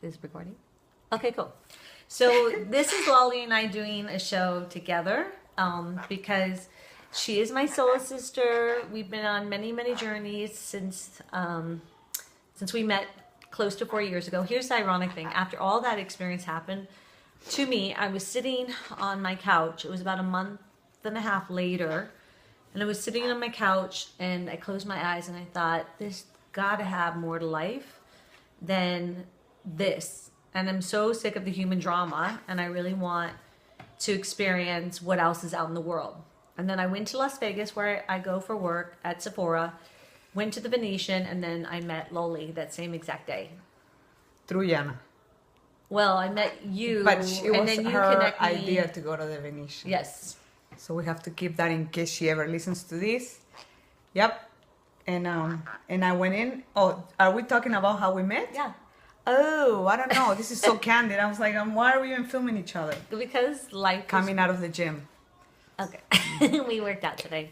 This is recording. Okay, cool. So this is Loly and I doing a show together because she is my soul sister. We've been on many, many journeys since we met close to 4 years ago. Here's the ironic thing. After all that experience happened to me, I was sitting on my couch. It was about a month and a half later. And I was sitting on my couch and I closed my eyes and I thought, this gotta have more to life than this. And I'm so sick of the human drama and I really want to experience what else is out in the world. And then I went to Las Vegas where I go for work at Sephora, went to the Venetian, and then I met Loly that same exact day. Through Yana. Well, I met you, But it and was then you her connect me. idea to go to the Venetian. Yes. So we have to keep that in case she ever listens to this. Yep. And I went in. Oh, are we talking about how we met? Yeah. Oh, I don't know. This is so candid. I was like, why are we even filming each other? Because life Coming out of the gym. Okay. We worked out today.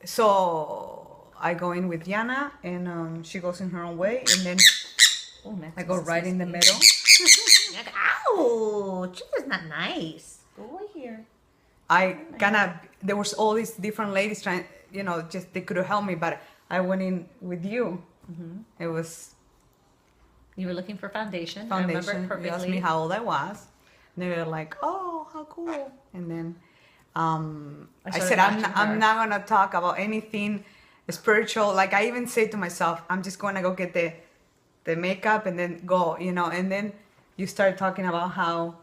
So I go in with Yana, and she goes in her own way, and then I go right in the middle. Ouch! That's not nice. Go away here. There was all these different ladies trying, just they could have helped me, but I went in with you. Mm-hmm. It was... You were looking for foundation. I remember it perfectly. You asked me how old I was. And they were like, oh, how cool. And then I said, I'm not going to talk about anything spiritual. Like I even say to myself, I'm just going to go get the makeup and then go, and then you start talking about how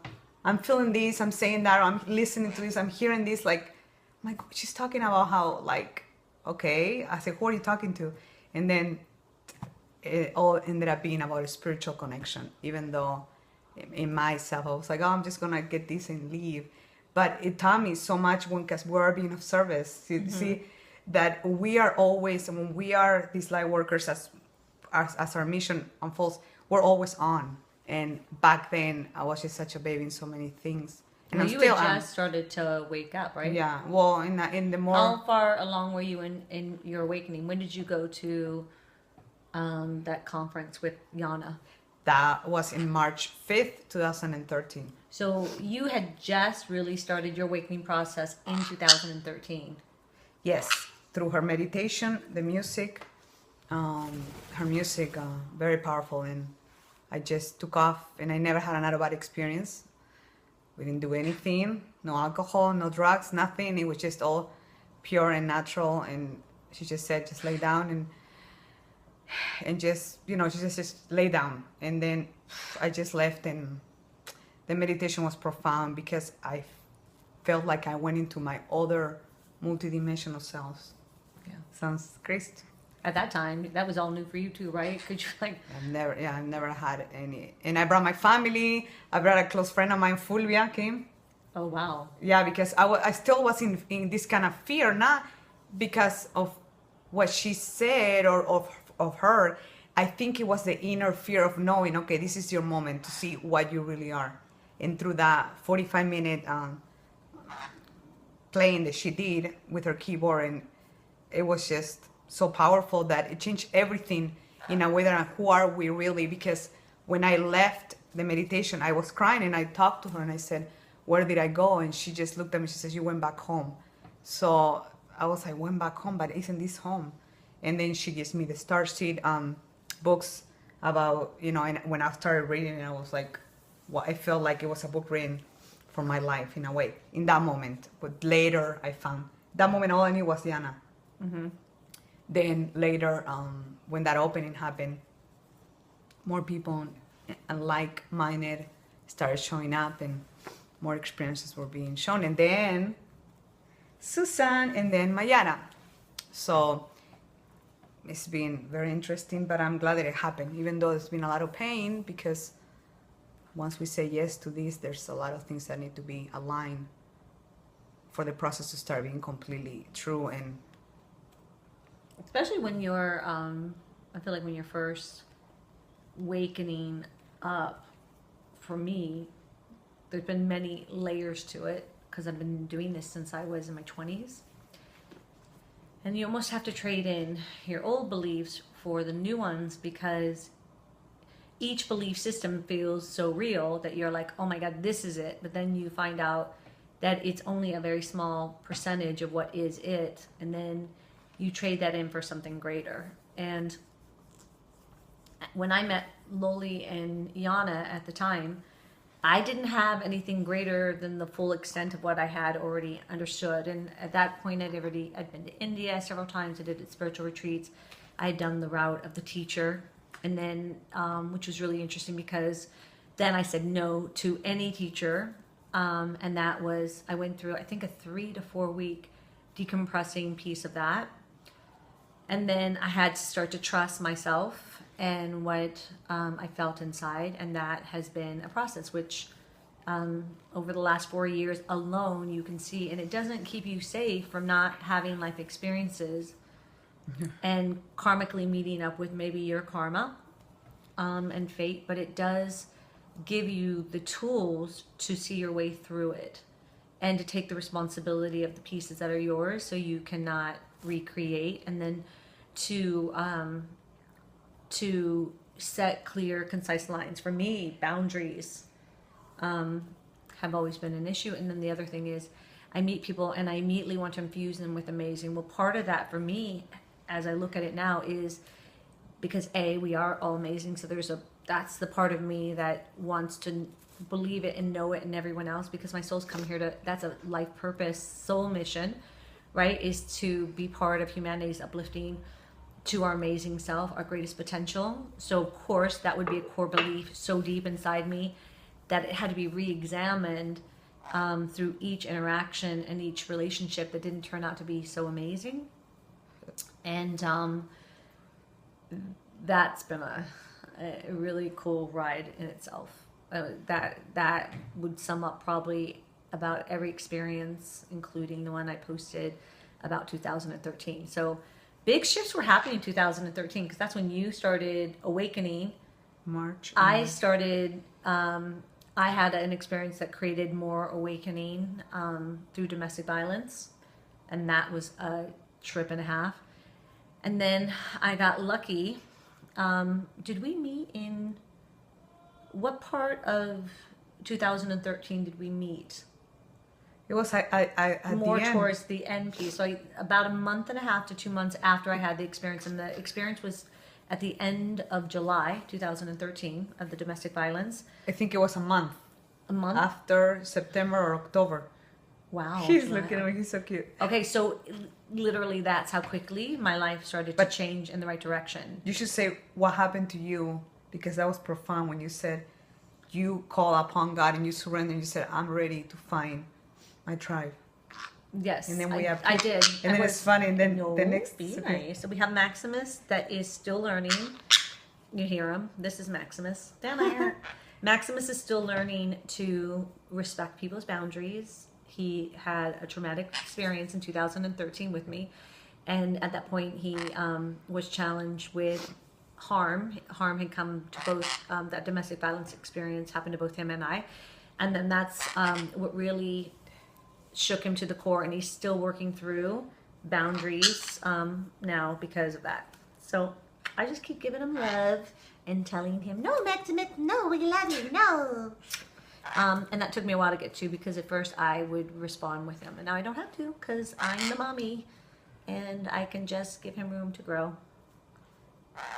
I'm feeling this, I'm saying that, I'm listening to this, I'm hearing this. Like, my God, she's talking about how, like, okay. I said, who are you talking to? And then it all ended up being about a spiritual connection, even though in myself I was like, oh, I'm just gonna get this and leave. But it taught me so much because we're being of service. You see that we are always, when we are these light workers, as our mission unfolds, we're always on. And back then I was just such a baby in so many things. And well, you had just started to wake up, right? Yeah. Well, in the more... How far along were you in your awakening? When did you go to that conference with Yana? That was in March 5th, 2013. So you had just really started your awakening process in 2013. Yes, through her meditation, the music, her music, very powerful. And I just took off, and I never had an out-of-body experience. We didn't do anything, no alcohol, no drugs, nothing. It was just all pure and natural. And she just said, just lay down and just, she just lay down. And then I just left, and the meditation was profound because I felt like I went into my other multidimensional selves. Yeah, sounds crazy. At that time, that was all new for you too, right? Could you I've never had any. And I brought my family. I brought a close friend of mine, Fulvia, came. Oh, wow. Yeah, because I still was in this kind of fear, not because of what she said or of her. I think it was the inner fear of knowing, okay, this is your moment to see what you really are. And through that 45-minute playing that she did with her keyboard, and it was just so powerful that it changed everything in a way that who are we really? Because when I left the meditation, I was crying, and I talked to her and I said, where did I go? And she just looked at me. She says, you went back home. So I was like, went back home, but isn't this home? And then she gives me the Starseed books about, and when I started reading, I was like, well, I felt like it was a book written for my life in a way, in that moment. But later I found, that moment all I knew was Diana. Mm-hmm. Then later, when that opening happened, more people and like-minded started showing up, and more experiences were being shown. And then Susan, and then Mayara. So it's been very interesting, but I'm glad that it happened, even though there's been a lot of pain, because once we say yes to this, there's a lot of things that need to be aligned for the process to start being completely true. And especially when you're, I feel like when you're first wakening up, for me, there's been many layers to it, because I've been doing this since I was in my 20s. And you almost have to trade in your old beliefs for the new ones, because each belief system feels so real that you're like, oh my God, this is it. But then you find out that it's only a very small percentage of what is it. And then you trade that in for something greater. And when I met Loly and Yana at the time, I didn't have anything greater than the full extent of what I had already understood. And at that point, I'd been to India several times. I did spiritual retreats. I had done the route of the teacher. And then, which was really interesting because then I said no to any teacher. And that was, I went through, I think, a 3 to 4 week decompressing piece of that. And then I had to start to trust myself and what I felt inside. And that has been a process, which over the last 4 years alone, you can see, and it doesn't keep you safe from not having life experiences and karmically meeting up with maybe your karma and fate, but it does give you the tools to see your way through it and to take the responsibility of the pieces that are yours so you cannot recreate, and then to set clear, concise lines. For me, boundaries have always been an issue. And then the other thing is I meet people and I immediately want to infuse them with amazing. Well, part of that for me, as I look at it now, is because we are all amazing. So that's the part of me that wants to believe it and know it in everyone else, because my soul's come here that's a life purpose, soul mission, right? Is to be part of humanity's uplifting to our amazing self, our greatest potential. So of course that would be a core belief so deep inside me that it had to be re-examined through each interaction and each relationship that didn't turn out to be so amazing. And that's been a really cool ride in itself. That would sum up probably about every experience, including the one I posted about 2013. So big shifts were happening in 2013 because that's when you started awakening. March. I started, I had an experience that created more awakening through domestic violence. And that was a trip and a half. And then I got lucky. Did we meet in, what part of 2013 did we meet? It was at More the end. towards the end piece. So about a month and a half to 2 months after I had the experience. And the experience was at the end of July 2013 of the domestic violence. I think it was a month. A month? After September or October. Wow. He's July. looking at me. He's so cute. Okay, so literally that's how quickly my life started to change in the right direction. You should say what happened to you, because that was profound when you said you call upon God and you surrender and you said, I'm ready to find my tribe. Yes, And then we have I did. And then it's funny, and then No, the next be nice. So we have Maximus that is still learning. You hear him. This is Maximus. Down there. Maximus is still learning to respect people's boundaries. He had a traumatic experience in 2013 with me. And at that point, he was challenged with harm. Harm had come to both, that domestic violence experience happened to both him and I. And then that's what really shook him to the core. And he's still working through boundaries now because of that. So I just keep giving him love and telling him, no, Maximus, no, we love you, no. And that took me a while to get to, because at first I would respond with him. And now I don't have to, because I'm the mommy and I can just give him room to grow.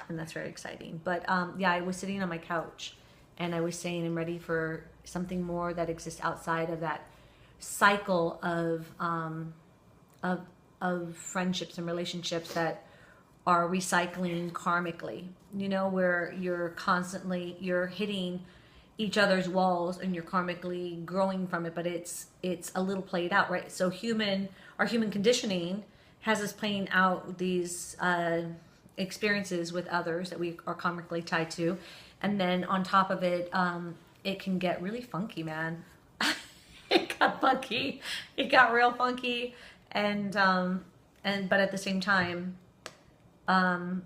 And that's very exciting. But yeah, I was sitting on my couch and I was saying I'm ready for something more that exists outside of that cycle of friendships and relationships that are recycling karmically, you know, where you're hitting each other's walls and you're karmically growing from it, but it's a little played out, right? So our human conditioning has us playing out these experiences with others that we are karmically tied to, and then on top of it, it can get really funky, man. It got funky. It got real funky, and but at the same time, the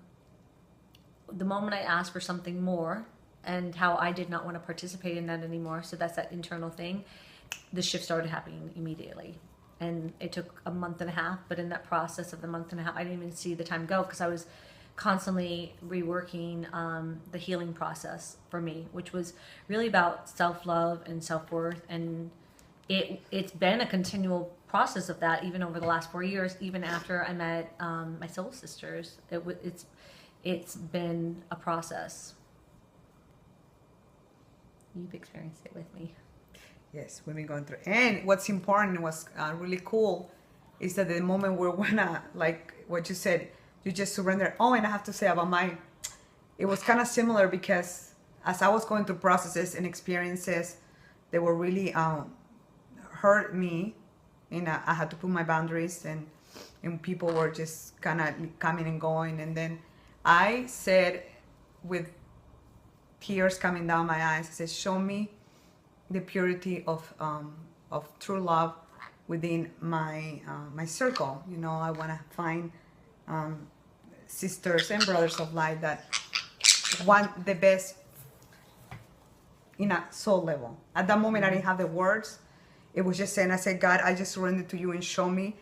moment I asked for something more, and how I did not want to participate in that anymore, so that's that internal thing, the shift started happening immediately. And it took a month and a half, but in that process of the month and a half, I didn't even see the time go, because I was constantly reworking the healing process for me, which was really about self-love and self-worth. And it's been a continual process of that, even over the last 4 years, even after I met my soul sisters. It's been a process. You've experienced it with me. Yes, we've been going through. And what's important, what's really cool, is that the moment we're gonna, like what you said, you just surrender. Oh, and I have to say about mine, it was kind of similar because as I was going through processes and experiences that were really hurt me, and I had to put my boundaries, and people were just kind of coming and going. And then I said, with tears coming down my eyes, I said, show me the purity of true love within my my circle. You know, I want to find sisters and brothers of light that want the best in a soul level. At that moment, I didn't have the words. It was just saying, I said, God, I just surrender to you and show me,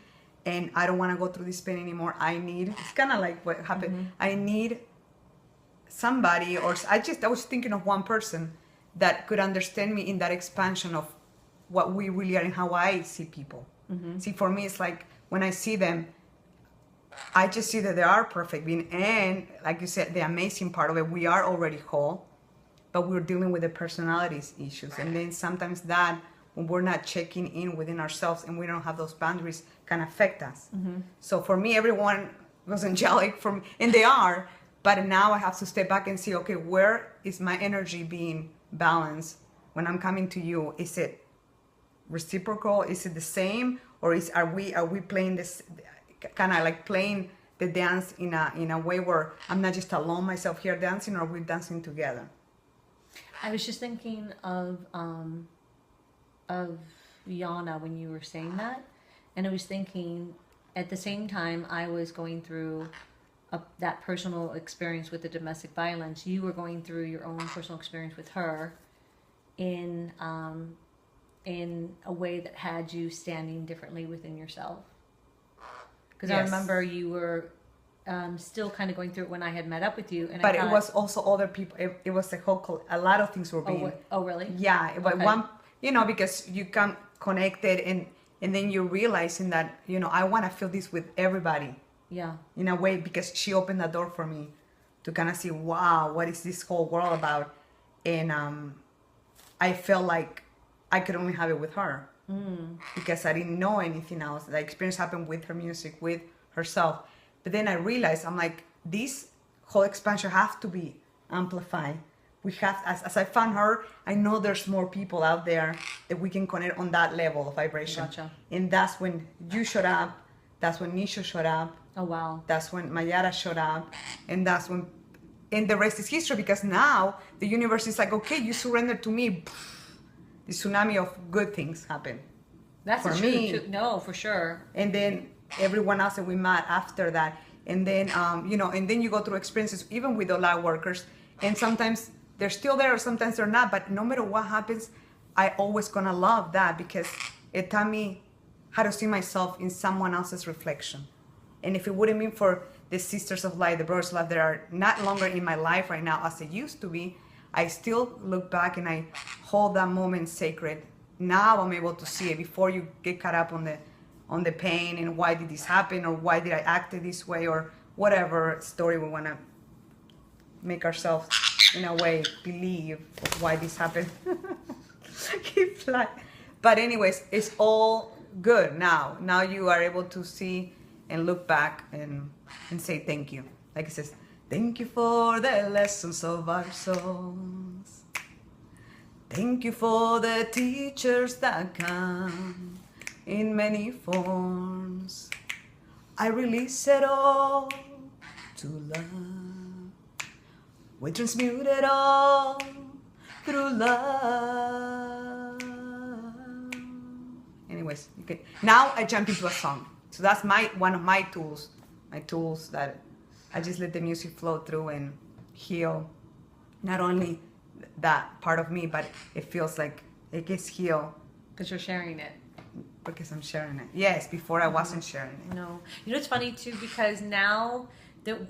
and I don't want to go through this pain anymore. It's kind of like what happened. Mm-hmm. I need somebody, or I was thinking of one person that could understand me in that expansion of what we really are and how I see people. Mm-hmm. See, for me, it's like when I see them, I just see that they are perfect being, and like you said, the amazing part of it, we are already whole, but we're dealing with the personalities issues. And then sometimes that, when we're not checking in within ourselves and we don't have those boundaries, can affect us. Mm-hmm. So for me, everyone was angelic from, and they are, but now I have to step back and see, okay, where is my energy being balanced when I'm coming to you? Is it reciprocal? Is it the same? Or are we playing this, kind of like playing the dance in a way where I'm not just alone myself here dancing, or we're dancing together? I was just thinking of Yana when you were saying that, and I was thinking at the same time I was going through that personal experience with the domestic violence. You were going through your own personal experience with her in a way that had you standing differently within yourself. Because yes. I remember you were still kind of going through it when I had met up with you. And it was also other people. It was a lot of things were being. Oh, really? Yeah, but okay. Because you come connected, and then you're realizing that, I want to feel this with everybody. Yeah. In a way, because she opened the door for me to kind of see, wow, what is this whole world about? And I felt like I could only have it with her. Because I didn't know anything else. The experience happened with her music, with herself. But then I realized, I'm like, this whole expansion has to be amplified. We have, as I found her, I know there's more people out there that we can connect on that level of vibration. Gotcha. And that's when you showed up. That's when Nisha showed up. Oh, wow. That's when Mayara showed up. And that's when, and the rest is history, because now the universe is like, okay, you surrender to me. The tsunami of good things happen. That's for me. No, for sure. And then everyone else that we met after that, and then and then you go through experiences even with the light workers, and sometimes they're still there, or sometimes they're not. But no matter what happens, I always gonna love that, because it taught me how to see myself in someone else's reflection. And if it wouldn't been for the sisters of light, the brothers of light that are not longer in my life right now as they used to be, I still look back and I hold that moment sacred. Now I'm able to see it before you get caught up on the pain and why did this happen, or why did I act this way, or whatever story we want to make ourselves in a way believe of why this happened. Keep flying. But anyways, it's all good now. Now you are able to see and look back and say thank you. Like it says, thank you for the lessons of our souls. Thank you for the teachers that come in many forms. I release it all to love. We transmute it all through love. Anyways, okay. Now I jump into a song. So that's one of my tools. My tools that I just let the music flow through and heal not only that part of me, but it feels like it gets healed. Because you're sharing it. Because I'm sharing it. Yes, before I wasn't sharing it. No. It's funny too, because now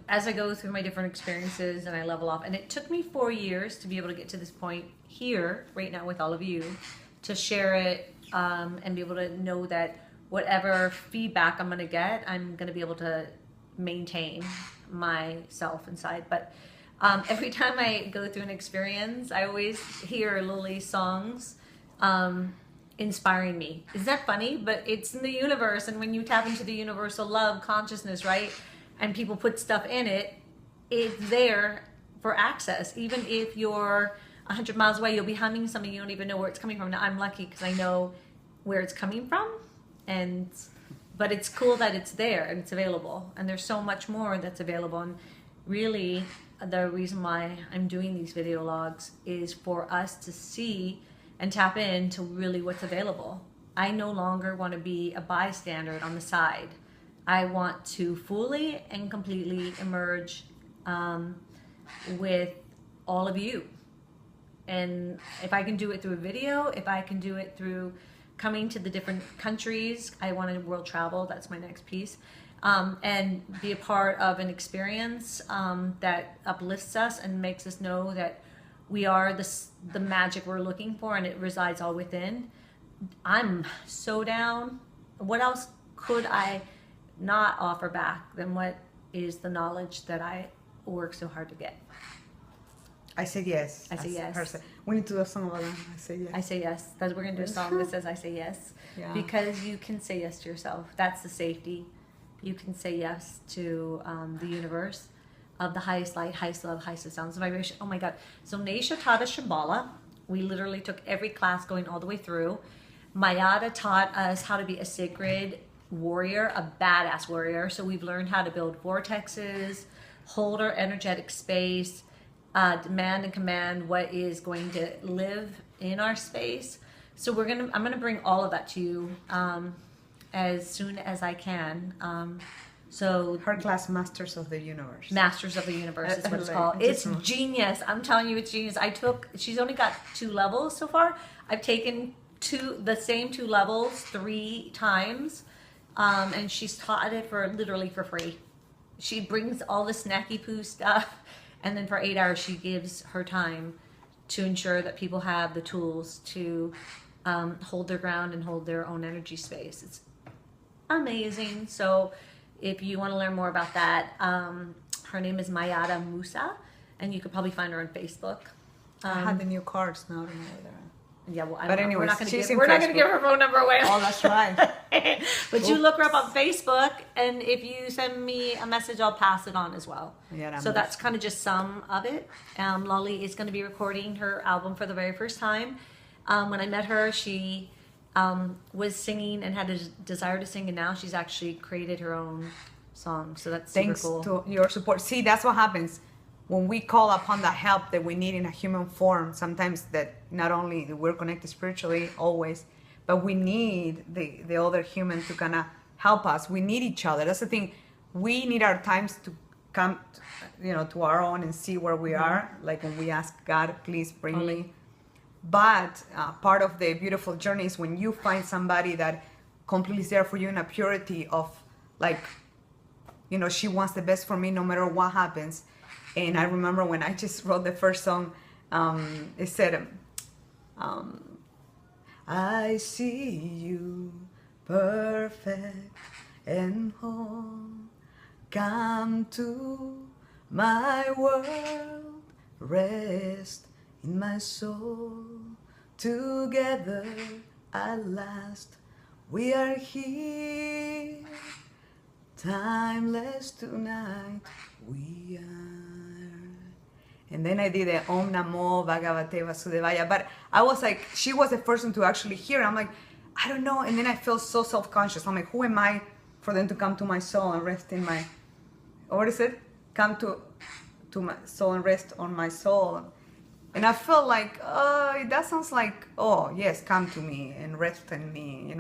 as I go through my different experiences and I level off, and it took me 4 years to be able to get to this point here right now with all of you, to share it and be able to know that whatever feedback I'm going to get, I'm going to be able to maintain myself inside. But every time I go through an experience, I always hear Loly's songs inspiring me. Isn't that funny? But it's in the universe, and when you tap into the universal love consciousness, right, and people put stuff in it, it's there for access. Even if you're 100 miles away, you'll be humming something, you don't even know where it's coming from. Now, I'm lucky because I know where it's coming from, but it's cool that it's there and it's available, and there's so much more that's available. And really, the reason why I'm doing these video logs is for us to see and tap into really what's available. I no longer want to be a bystander on the side. I want to fully and completely emerge with all of you. And if I can do it through a video, if I can do it through coming to the different countries, I want to world travel, that's my next piece, and be a part of an experience that uplifts us and makes us know that we are the magic we're looking for, and it resides all within. I'm so down. What else could I not offer back than what is the knowledge that I work so hard to get? I say yes. I say yes. We need to do a song about that. I say yes. I say yes. We're going to do a song that says I say yes. Yeah. Because you can say yes to yourself. That's the safety. You can say yes to the universe of the highest light, highest love, highest sounds of vibration. Oh my God. So Naisha taught us Shambhala. We literally took every class going all the way through. Mayada taught us how to be a sacred warrior, a badass warrior. So we've learned how to build vortexes, hold our energetic space, demand and command what is going to live in our space. So I'm gonna bring all of that to you as soon as I can. So her class, Masters of the Universe. Masters of the Universe is what it's called. It's genius. I'm telling you, it's genius. She's only got 2 levels so far. I've taken the same 2 levels 3 times, and she's taught it literally for free. She brings all the snacky poo stuff, and then for 8 hours she gives her time to ensure that people have the tools to hold their ground and hold their own energy space. It's amazing. So if you want to learn more about that, her name is Mayada Musa, and you could probably find her on Facebook. I have the new cards now. Yeah, well, anyways, we're not going to give her phone number away. Oh, that's right. But you look her up on Facebook, and if you send me a message, I'll pass it on as well. Yeah, so that's kind of just some of it. Loly is going to be recording her album for the very first time. When I met her, she was singing and had a desire to sing, and now she's actually created her own song. So that's super cool. Thanks to your support. See, that's what happens when we call upon the help that we need in a human form. Sometimes that not only we're connected spiritually always, but we need the other human to kind of help us. We need each other. That's the thing. We need our times to come, to our own and see where we are. Like when we ask God, please bring me. But part of the beautiful journey is when you find somebody that completely is there for you in a purity of like, she wants the best for me no matter what happens. And I remember when I just wrote the first song, it said, I see you perfect and whole. Come to my world, rest in my soul. Together at last we are here. Timeless tonight we are. And then I did the Om Namo Bhagavate Vasudevaya. But I was like, she was the first one to actually hear. I'm like, I don't know. And then I felt so self-conscious. I'm like, who am I for them to come to my soul and rest in my, what is it? Come to my soul and rest on my soul. And I felt like, that sounds like, oh, yes, come to me and rest in me,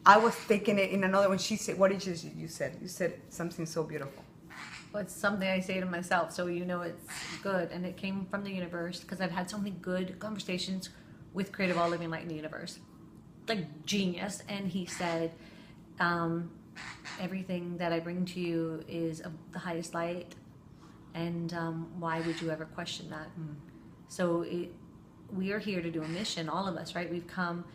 I was taking it in another, when she said, what did you said? You said something so beautiful. Well, it's something I say to myself, so it's good. And it came from the universe, because I've had so many good conversations with Creative All Living Light in the Universe. Like, genius. And he said, everything that I bring to you is of the highest light, and why would you ever question that? So we are here to do a mission, all of us, right? We've come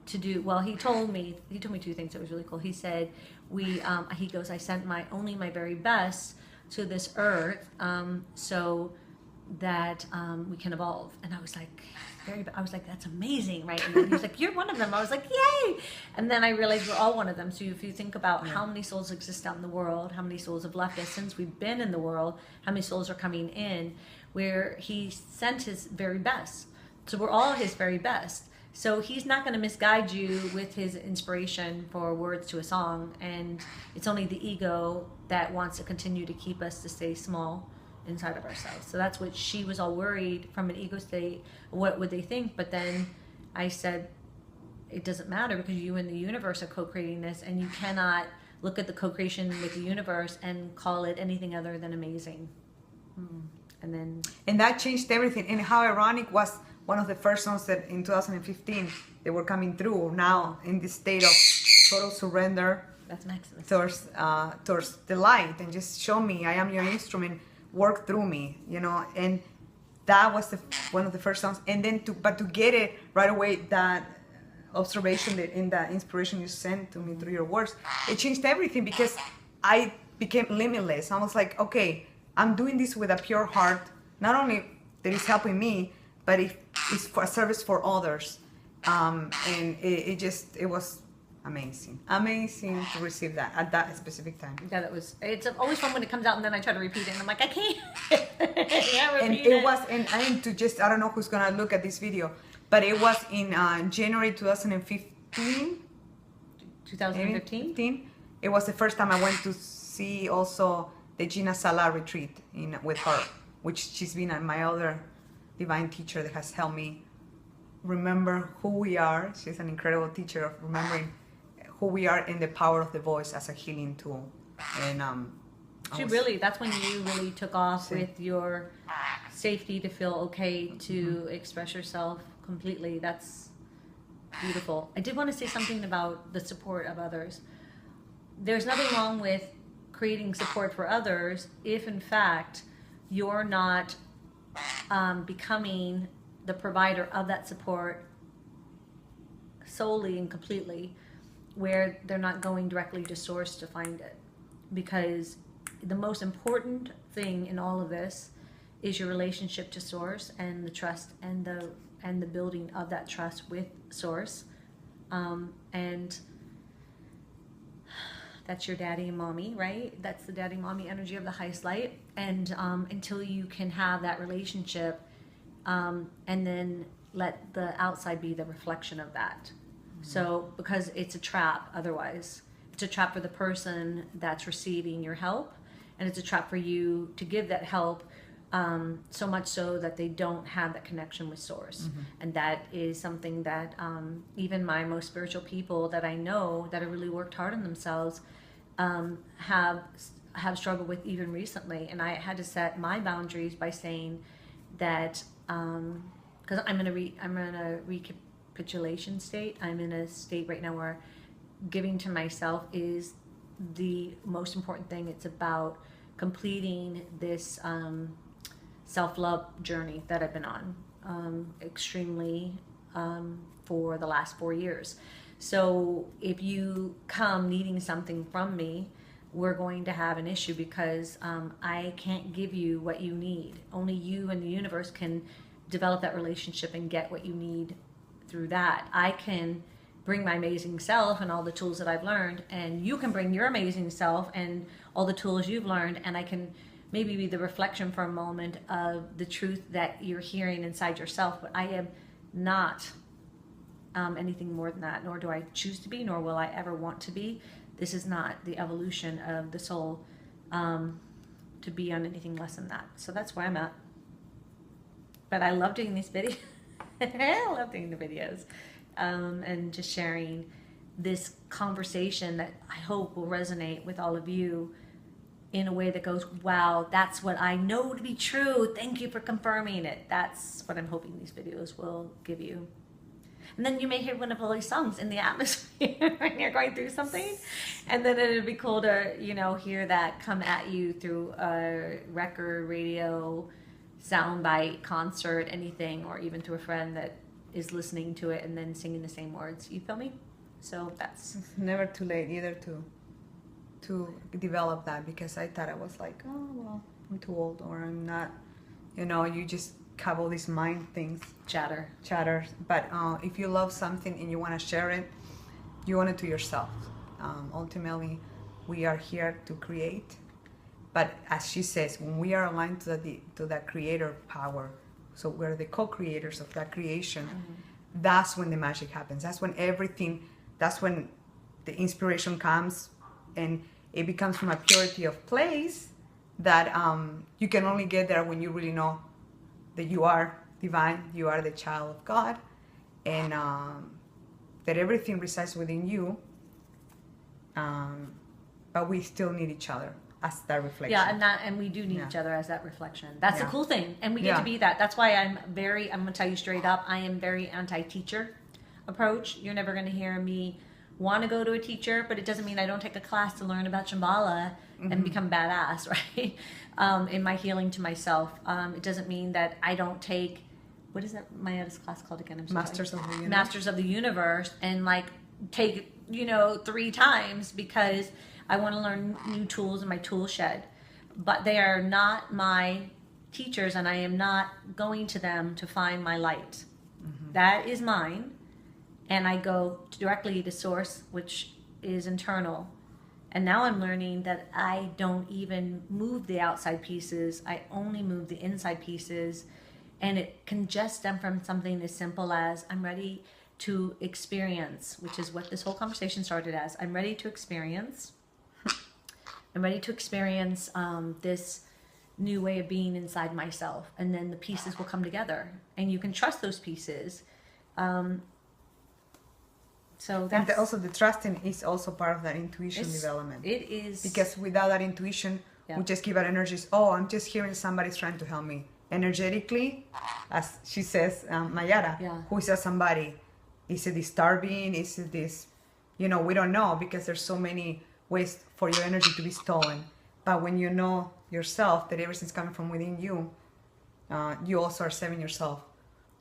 to do, well, he told me two things that was really cool. He said, he goes, I sent only my very best to this earth, so that we can evolve. And I was like, that's amazing, right? And then he was like, you're one of them. I was like, yay! And then I realized we're all one of them. So if you think about how many souls exist out in the world, how many souls have left us since we've been in the world, how many souls are coming in, where he sent his very best. So we're all his very best. So he's not going to misguide you with his inspiration for words to a song. And it's only the ego that wants to continue to keep us to stay small inside of ourselves. So that's what she was all worried from an ego state. What would they think? But then I said, it doesn't matter, because you and the universe are co-creating this, and you cannot look at the co-creation with the universe and call it anything other than amazing. And that changed everything. And how ironic was one of the first songs that in 2015 they were coming through now in this state of total surrender. That's Maximus. Towards the light, and just show me I am your instrument, work through me, and that was one of the first songs. And then to get it right away, that observation in that inspiration you sent to me through your words, it changed everything, because I became limitless. I was like, okay, I'm doing this with a pure heart, not only that it's helping me, but it's for a service for others. And it was amazing to receive that at that specific time. Yeah, it's always fun when it comes out, and then I try to repeat it, and I'm like, I can't. And I don't know who's gonna look at this video, but it was in January 2015. 2015? It was the first time I went to see also the Gina Sala retreat with her, which she's been my other divine teacher that has helped me remember who we are. She's an incredible teacher of remembering who we are in the power of the voice as a healing tool. And that's when you really took off with your safety to feel okay to express yourself completely. That's beautiful. I did want to say something about the support of others. There's nothing wrong with creating support for others if in fact you're not becoming the provider of that support solely and completely, where they're not going directly to source to find it. Because the most important thing in all of this is your relationship to source, and the trust, and the building of that trust with source, and that's your daddy and mommy, right? That's the daddy mommy energy of the highest light. And until you can have that relationship, and then let the outside be the reflection of that. So, because it's a trap otherwise. It's a trap for the person that's receiving your help, and it's a trap for you to give that help, so much so that they don't have that connection with source. And that is something that even my most spiritual people that I know that have really worked hard on themselves have struggled with even recently. And I had to set my boundaries by saying that, because I'm in a recapitulation state. I'm in a state right now where giving to myself is the most important thing. It's about completing this self-love journey that I've been on extremely for the last 4 years. So if you come needing something from me, we're going to have an issue, because I can't give you what you need. Only you and the universe can develop that relationship and get what you need through that. I can bring my amazing self and all the tools that I've learned, and you can bring your amazing self and all the tools you've learned, and I can maybe be the reflection for a moment of the truth that you're hearing inside yourself. But I am not anything more than that, nor do I choose to be, nor will I ever want to be. This is not the evolution of the soul to be on anything less than that. So that's where I'm at. But I love doing these videos. I love doing the videos and just sharing this conversation that I hope will resonate with all of you in a way that goes, wow, that's what I know to be true. Thank you for confirming it. That's what I'm hoping these videos will give you. And then you may hear one of Loly's songs in the atmosphere when you're going through something. And then it'd be cool to, hear that come at you through a record, radio, soundbite, concert, anything, or even through a friend that is listening to it and then singing the same words. You feel me? So that's... It's never too late either to develop that, because I thought I was like, oh, well, I'm too old, or I'm not, you just have all these mind things. Chatter. But if you love something and you want to share it, you want it to yourself. Ultimately, we are here to create. But as she says, when we are aligned to that creator power, so we're the co-creators of that creation, that's when the magic happens. That's when the inspiration comes, and it becomes from a purity of place that you can only get there when you really know that you are divine, you are the child of God, and that everything resides within you, but we still need each other as that reflection. Yeah, and we do need each other as that reflection. That's the cool thing, and we get to be that. That's why I'm going to tell you straight up, I am very anti-teacher approach. You're never going to hear me want to go to a teacher, but it doesn't mean I don't take a class to learn about Shambhala and become badass, right? In my healing to myself. It doesn't mean that I don't take, what is that Maya's class called again? I'm so Masters sorry. of the Universe. Masters of the Universe, and take 3 times because I want to learn new tools in my tool shed. But they are not my teachers, and I am not going to them to find my light. That is mine. And I go directly to source, which is internal. And now I'm learning that I don't even move the outside pieces. I only move the inside pieces. And it can just stem from something as simple as I'm ready to experience, which is what this whole conversation started as. I'm ready to experience. I'm ready to experience this new way of being inside myself. And then the pieces will come together. And you can trust those pieces. So that's... And also the trusting is also part of that intuition development. It is. Because without that intuition, we just give our energies, I'm just hearing somebody's trying to help me. Energetically, as she says, Mayara, who is that somebody? Is it disturbing? Is it this? We don't know, because there's so many ways for your energy to be stolen. But when you know yourself, that everything's coming from within you, you also are saving yourself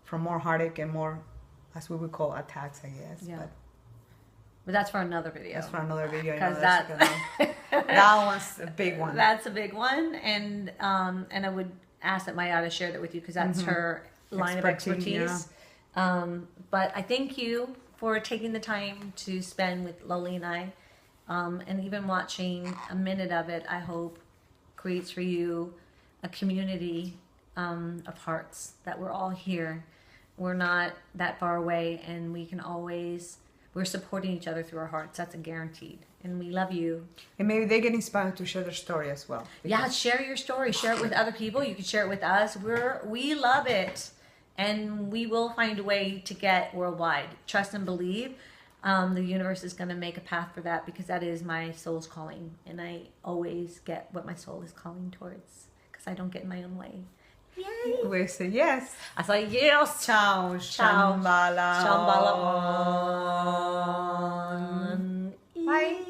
from more heartache and more, as we would call, attacks, I guess. Yeah. But that's for another video. That's for another video. Because that one's a big one. That's a big one, and I would ask that Maya share that with you, because that's her line of expertise. But I thank you for taking the time to spend with Loly and I, and even watching a minute of it. I hope creates for you a community of hearts, that we're all here. We're not that far away, and we're supporting each other through our hearts. That's a guaranteed. And we love you. And maybe they get inspired to share their story as well. Yeah, share your story. Share it with other people. You can share it with us. We love it. And we will find a way to get worldwide. Trust and believe. The universe is going to make a path for that, because that is my soul's calling. And I always get what my soul is calling towards, because I don't get in my own way. Yay. We say yes. I say yes. Ciao. Ciao. Shambhala. Shambhala on. Bye.